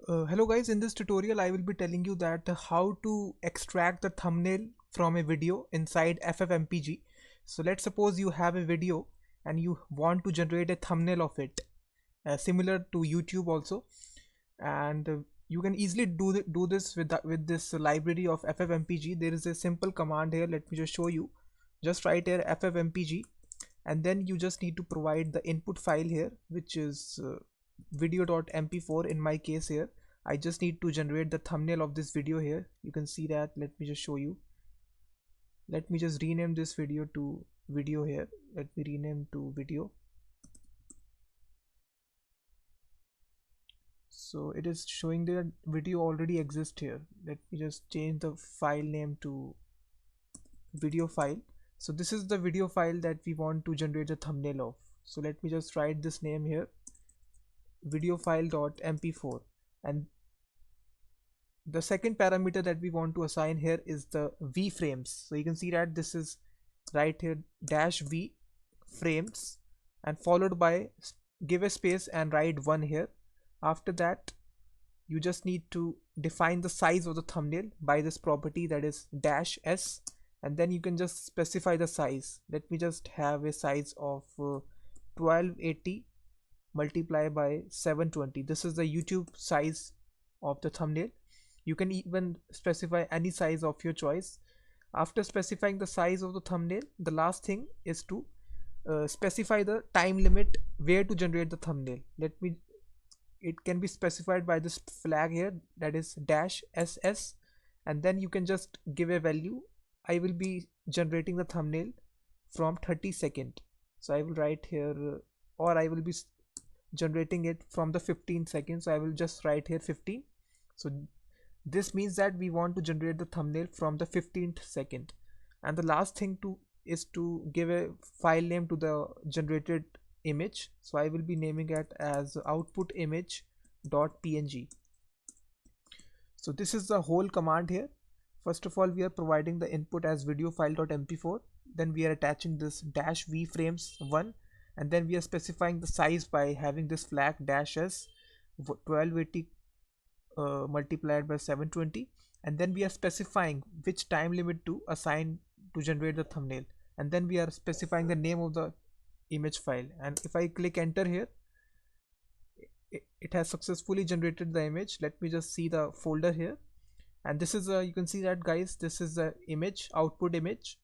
Hello guys, in this tutorial I will be telling you that how to extract the thumbnail from a video inside FFMPEG. So let's suppose you have a video and you want to generate a thumbnail of it, similar to YouTube also, and you can easily do this with this library of FFMPEG. There is a simple command here. Let me just show you. Just write here FFMPEG, and then you just need to provide the input file here, which is video.mp4. in my case here I just need to generate the thumbnail of this video here. You can see that. Let me just show you. Let me just rename this video to video here. Let me rename to video. So it is showing that video already exists here. Let me just change the file name to video file. So this is the video file that we want to generate a thumbnail of. So let me just write this name here, video file.mp4, and the second parameter that we want to assign here is the v frames. So you can see that this is right here -v frames, and followed by give a space and write 1 here. After that you just need to define the size of the thumbnail by this property, that is -s, and then you can just specify the size. Let me just have a size of 1280 multiplied by 720. This is the YouTube size of the thumbnail. You can even specify any size of your choice. After specifying the size of the thumbnail, the last thing is to specify the time limit where to generate the thumbnail. It can be specified by this flag here, that is -ss, and then you can just give a value. I will be generating the thumbnail from 30 seconds. So I will write here, or I will be generating it from the 15 seconds. So I will just write here 15. So this means that we want to generate the thumbnail from the 15th second. And the last thing is to give a file name to the generated image. So I will be naming it as output image.png. So this is the whole command here. First of all, we are providing the input as video file.mp4. Then we are attaching this -v frames 1, and then we are specifying the size by having this flag -s 1280 multiplied by 720, and then we are specifying which time limit to assign to generate the thumbnail, and then we are specifying the name of the image file. And if I click enter here, it has successfully generated the image. Let me just see the folder here, and this is you can see that, guys, this is the image, output image,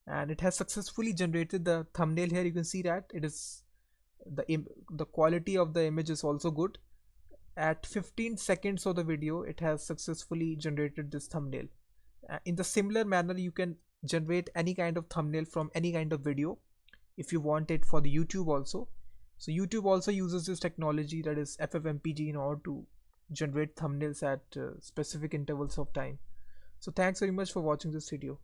and it has successfully generated the thumbnail here. You can see that it is the quality of the image is also good. At 15 seconds of the video, it has successfully generated this thumbnail. In the similar manner, you can generate any kind of thumbnail from any kind of video if you want it for the YouTube also. So YouTube also uses this technology, that is FFMPEG, in order to generate thumbnails at specific intervals of time. So thanks very much for watching this video.